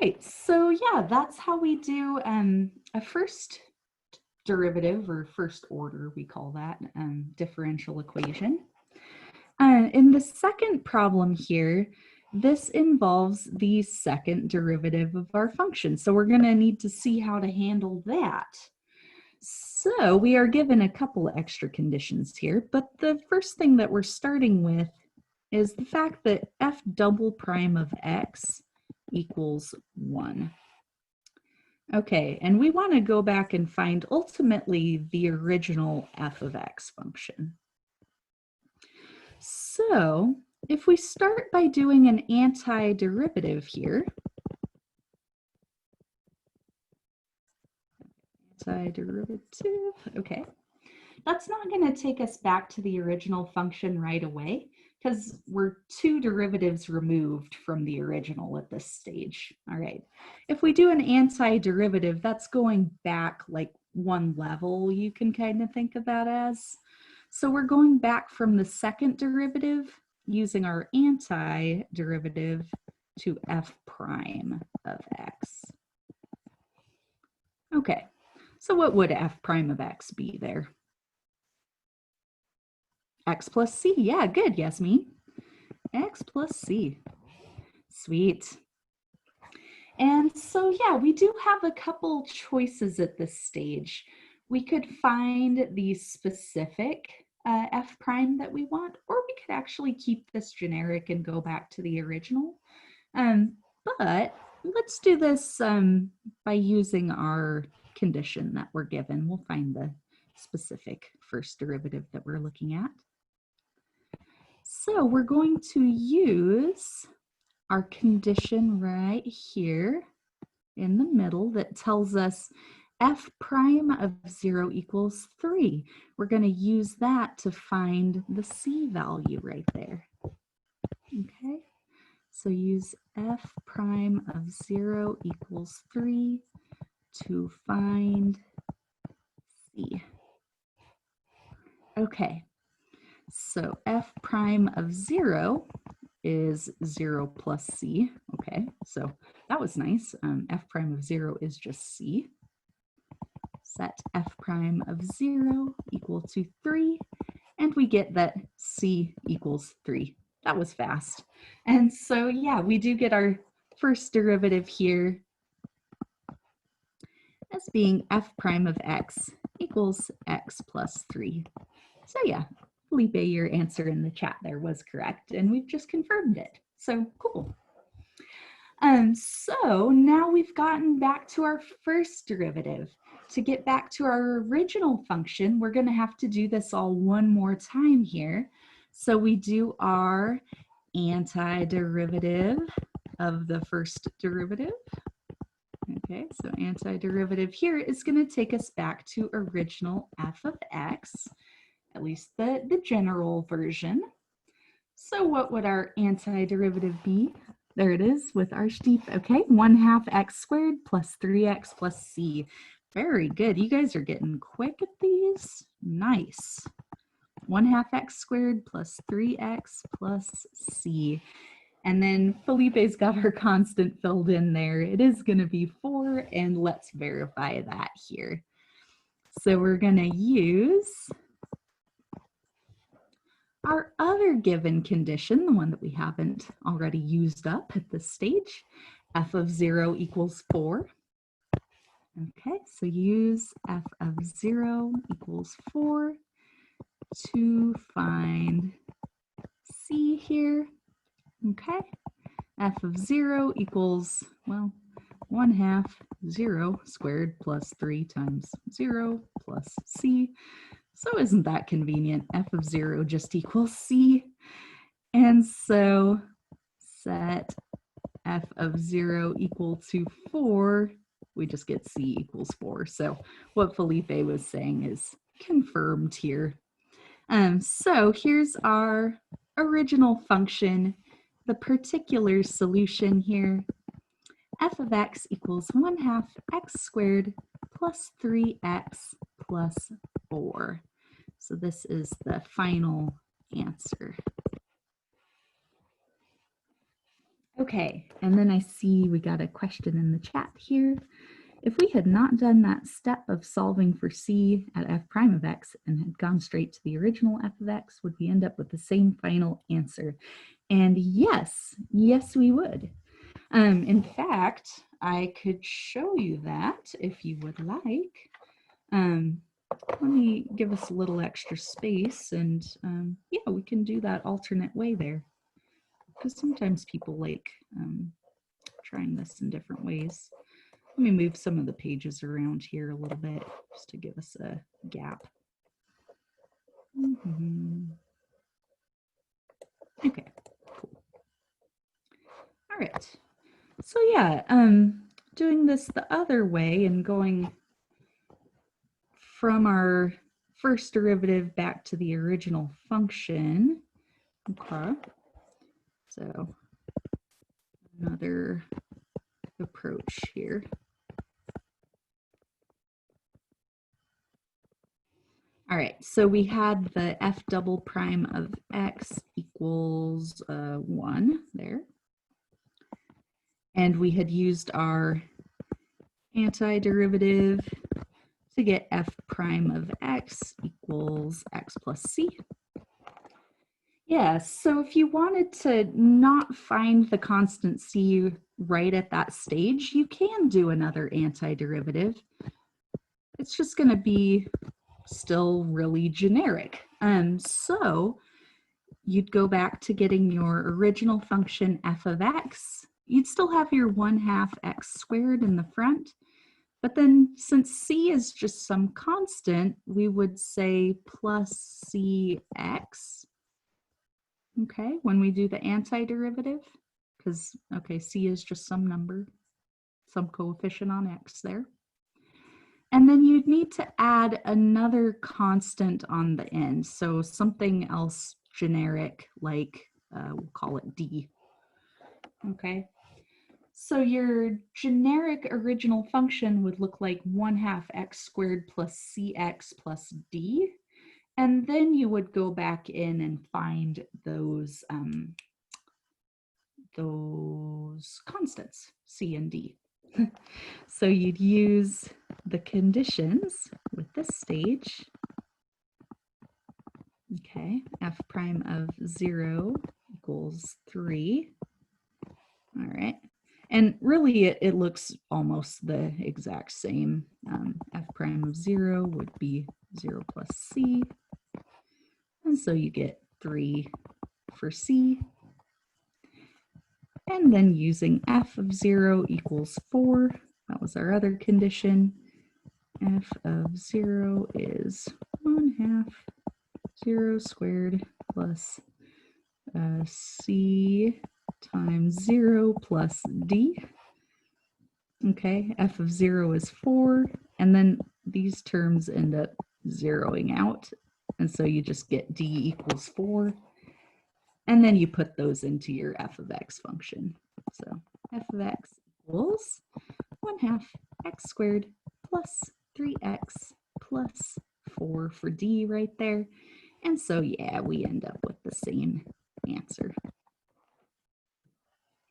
right, so yeah, that's how we do a first derivative, or first order, we call that, differential equation. In the second problem here, this involves the second derivative of our function. So we're going to need to see how to handle that. So we are given a couple extra conditions here, but the first thing that we're starting with is the fact that f double prime of x equals 1. Okay, and we want to go back and find ultimately the original f of x function. So if we start by doing an antiderivative here, antiderivative, okay, that's not going to take us back to the original function right away because we're two derivatives removed from the original at this stage. All right, if we do an antiderivative, that's going back like one level, you can kind of think of that as. So we're going back from the second derivative using our antiderivative to f prime of x. Okay, so what would f prime of x be there? X plus c, yeah, good, Yasmin. X plus c, sweet. And so yeah, we do have a couple choices at this stage. We could find the specific f prime that we want, or we could actually keep this generic and go back to the original. But let's do this by using our condition that we're given. We'll find the specific first derivative that we're looking at. So we're going to use our condition right here in the middle that tells us f prime of 0 equals 3. We're going to use that to find the c value right there. Okay, so use f prime of 0 equals 3 to find c. Okay, so f prime of 0 is 0 plus c. Okay, so that was nice. F prime of 0 is just c. Set f prime of 0 equal to 3, and we get that c equals 3. That was fast. And so yeah, we do get our first derivative here as being f prime of x equals x plus 3. So yeah, Felipe, your answer in the chat there was correct, and we've just confirmed it. So cool. So now we've gotten back to our first derivative. To get back to our original function, we're going to have to do this all one more time here. So we do our antiderivative of the first derivative. Okay, so antiderivative here is going to take us back to original f of x, at least the general version. So what would our antiderivative be? There it is with our steep. Okay, 1/2 x squared plus 3x plus c. Very good. You guys are getting quick at these. Nice. 1/2 x squared plus 3x plus c. And then Felipe's got her constant filled in there. It is going to be 4, and let's verify that here. So we're going to use our other given condition, the one that we haven't already used up at this stage, f of 0 equals 4. Okay, so use f of 0 equals 4 to find c here. Okay, f of 0 equals, well, 1/2 0 squared plus 3 times 0 plus c. So isn't that convenient? F of 0 just equals c. And so set f of 0 equal to 4, we just get c equals 4. So what Felipe was saying is confirmed here. So here's our original function, the particular solution here. F of x equals 1/2 x squared plus 3x plus 4. So this is the final answer. Okay, and then I see we got a question in the chat here. If we had not done that step of solving for c at f prime of x and had gone straight to the original f of x, would we end up with the same final answer? And yes, we would. In fact, I could show you that if you would like. Let me give us a little extra space and yeah, we can do that alternate way there. Because sometimes people like trying this in different ways. Let me move some of the pages around here a little bit just to give us a gap. Okay, cool. All right. So yeah, doing this the other way and going from our first derivative back to the original function. Okay. So another approach here. All right, so we had the f double prime of x equals 1 there. And we had used our antiderivative to get f prime of x equals x plus c. Yeah, so if you wanted to not find the constant c right at that stage, you can do another antiderivative. It's just going to be still really generic. So you'd go back to getting your original function f of x. You'd still have your 1/2 x squared in the front, but then since c is just some constant, we would say plus cx, okay, when we do the antiderivative, because, okay, c is just some number, some coefficient on x there. And then you'd need to add another constant on the end. So something else generic, like we'll call it d. Okay. So your generic original function would look like 1/2 x squared plus cx plus d. And then you would go back in and find those constants, c and d. So you'd use the conditions with this stage. Okay, f prime of 0 equals 3. All right. And really, it looks almost the exact same. F prime of 0 would be 0 plus c. And so you get 3 for c. And then using f of 0 equals 4, that was our other condition. F of 0 is 1/2 0 squared plus c times 0 plus d. Okay, f of 0 is 4, and then these terms end up zeroing out, and so you just get d equals 4, and then you put those into your f of x function. So f of x equals 1/2 x squared plus 3x plus 4 for d right there. And so, yeah, we end up with the same answer.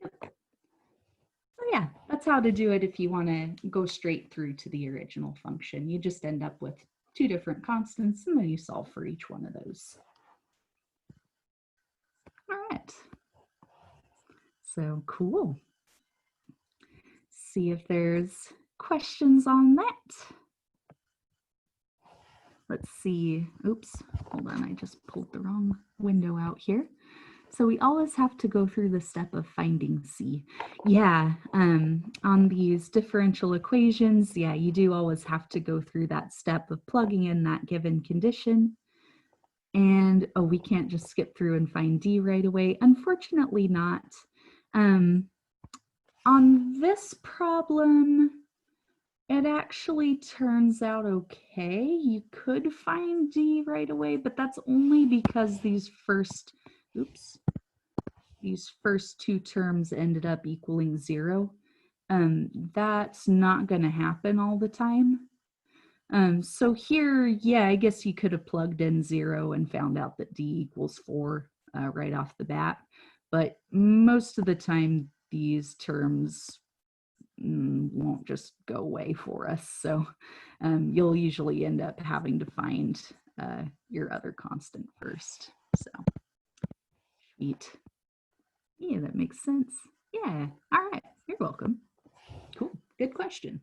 So yeah, that's how to do it if you want to go straight through to the original function. You just end up with 2 different constants, and then you solve for each one of those. All right. So cool. See if there's questions on that. Let's see. Oops, hold on. I just pulled the wrong window out here. So we always have to go through the step of finding c. Yeah, on these differential equations, yeah, you do always have to go through that step of plugging in that given condition. And, oh, we can't just skip through and find d right away. Unfortunately not. On this problem, it actually turns out okay. You could find d right away, but that's only because these first 2 terms ended up equaling 0. That's not going to happen all the time. So here, yeah, I guess you could have plugged in 0 and found out that d equals 4 right off the bat. But most of the time, these terms won't just go away for us. So you'll usually end up having to find your other constant first. So sweet. Yeah, that makes sense. Yeah. All right. You're welcome. Cool. Good question.